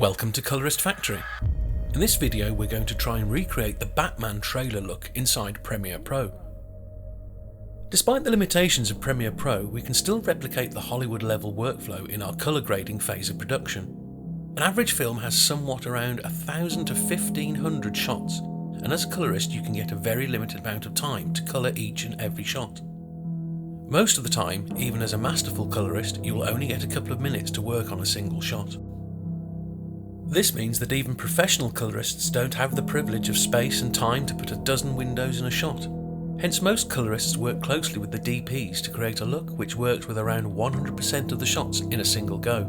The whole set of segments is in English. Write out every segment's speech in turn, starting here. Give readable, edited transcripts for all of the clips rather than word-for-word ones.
Welcome to Colorist Factory. In this video we're going to try and recreate the Batman trailer look inside Premiere Pro. Despite the limitations of Premiere Pro, we can still replicate the Hollywood level workflow in our colour grading phase of production. An average film has somewhat around 1,000 to 1,500 shots, and as a colorist you can get a very limited amount of time to colour each and every shot. Most of the time, even as a masterful colorist, you will only get a couple of minutes to work on a single shot. This means that even professional colorists don't have the privilege of space and time to put a dozen windows in a shot. Hence most colorists work closely with the DPs to create a look which worked with around 100% of the shots in a single go.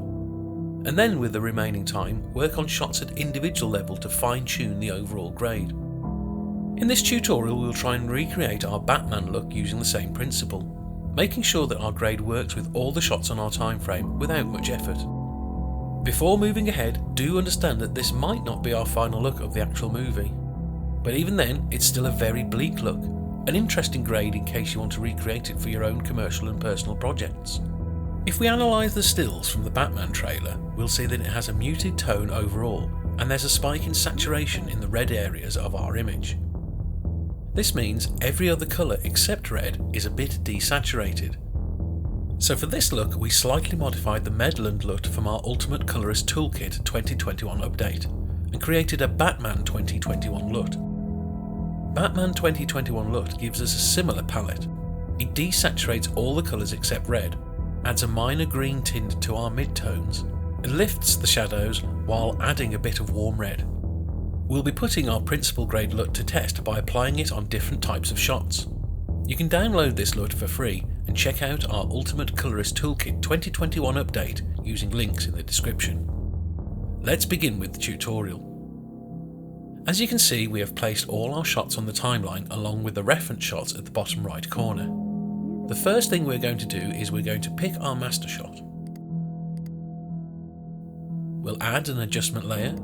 And then with the remaining time, work on shots at individual level to fine-tune the overall grade. In this tutorial we'll try and recreate our Batman look using the same principle, making sure that our grade works with all the shots on our time frame without much effort. Before moving ahead, do understand that this might not be our final look of the actual movie. But even then, it's still a very bleak look, an interesting grade in case you want to recreate it for your own commercial and personal projects. If we analyse the stills from the Batman trailer, we'll see that it has a muted tone overall, and there's a spike in saturation in the red areas of our image. This means every other colour except red is a bit desaturated. So for this look we slightly modified the Medland LUT from our Ultimate Colorist Toolkit 2021 update and created a Batman 2021 LUT. Batman 2021 LUT gives us a similar palette. It desaturates all the colours except red, adds a minor green tint to our midtones, and lifts the shadows while adding a bit of warm red. We'll be putting our principal grade LUT to test by applying it on different types of shots. You can download this LUT for free and check out our Ultimate Colorist Toolkit 2021 update using links in the description. Let's begin with the tutorial. As you can see, we have placed all our shots on the timeline along with the reference shots at the bottom right corner. The first thing we're going to do is we're going to pick our master shot. We'll add an adjustment layer,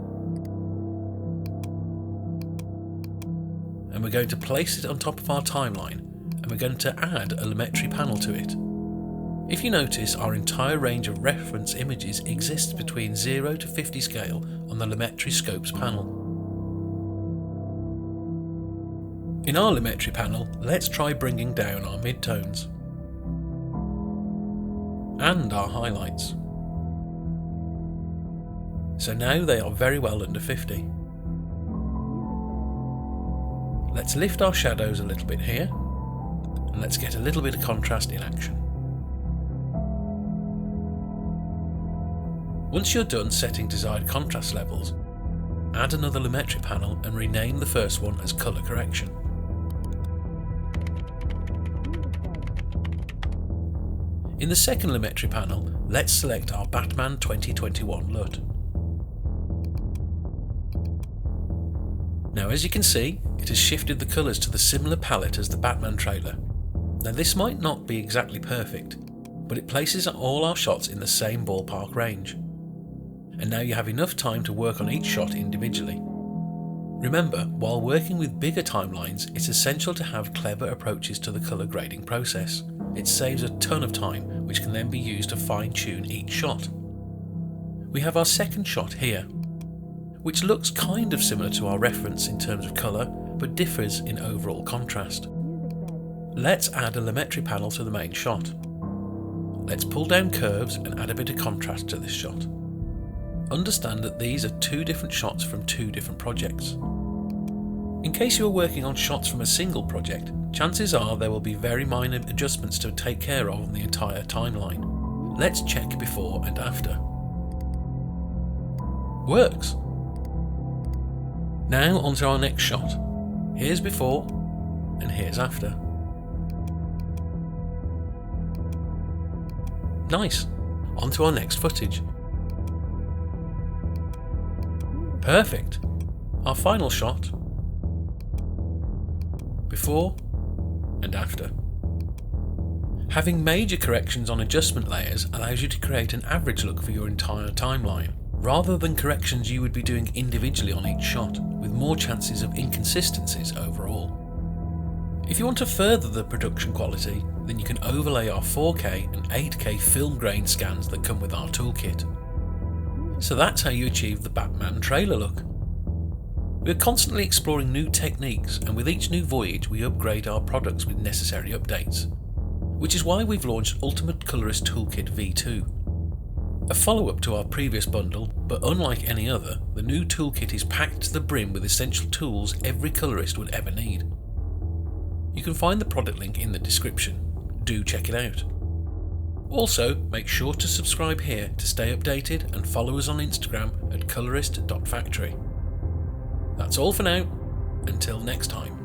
and we're going to place it on top of our timeline, and we're going to add a lumetri panel to it. If you notice, our entire range of reference images exists between 0 to 50 scale on the lumetri scopes panel. In our lumetri panel, let's try bringing down our midtones and our highlights. So now they are very well under 50. Let's lift our shadows a little bit here, and let's get a little bit of contrast in action. Once you're done setting desired contrast levels, add another lumetri panel and rename the first one as Colour Correction. In the second lumetri panel, let's select our Batman 2021 LUT. Now as you can see, it has shifted the colours to the similar palette as the Batman trailer. Now this might not be exactly perfect, but it places all our shots in the same ballpark range. And now you have enough time to work on each shot individually. Remember, while working with bigger timelines, it's essential to have clever approaches to the colour grading process. It saves a ton of time, which can then be used to fine-tune each shot. We have our second shot here, which looks kind of similar to our reference in terms of colour, but differs in overall contrast. Let's add a lumetri panel to the main shot. Let's pull down curves and add a bit of contrast to this shot. Understand that these are two different shots from two different projects. In case you are working on shots from a single project, chances are there will be very minor adjustments to take care of on the entire timeline. Let's check before and after. Works! Now onto our next shot. Here's before and here's after. Nice! Onto our next footage. Perfect! Our final shot. Before and after. Having major corrections on adjustment layers allows you to create an average look for your entire timeline, rather than corrections you would be doing individually on each shot, with more chances of inconsistencies overall. If you want to further the production quality, then you can overlay our 4K and 8K film grain scans that come with our toolkit. So that's how you achieve the Batman trailer look. We are constantly exploring new techniques, and with each new voyage we upgrade our products with necessary updates, which is why we've launched Ultimate Colorist Toolkit V2. A follow-up to our previous bundle, but unlike any other, the new toolkit is packed to the brim with essential tools every colorist would ever need. You can find the product link in the description. Do check it out. Also, make sure to subscribe here to stay updated and follow us on Instagram at colorist.factory. That's all for now, until next time.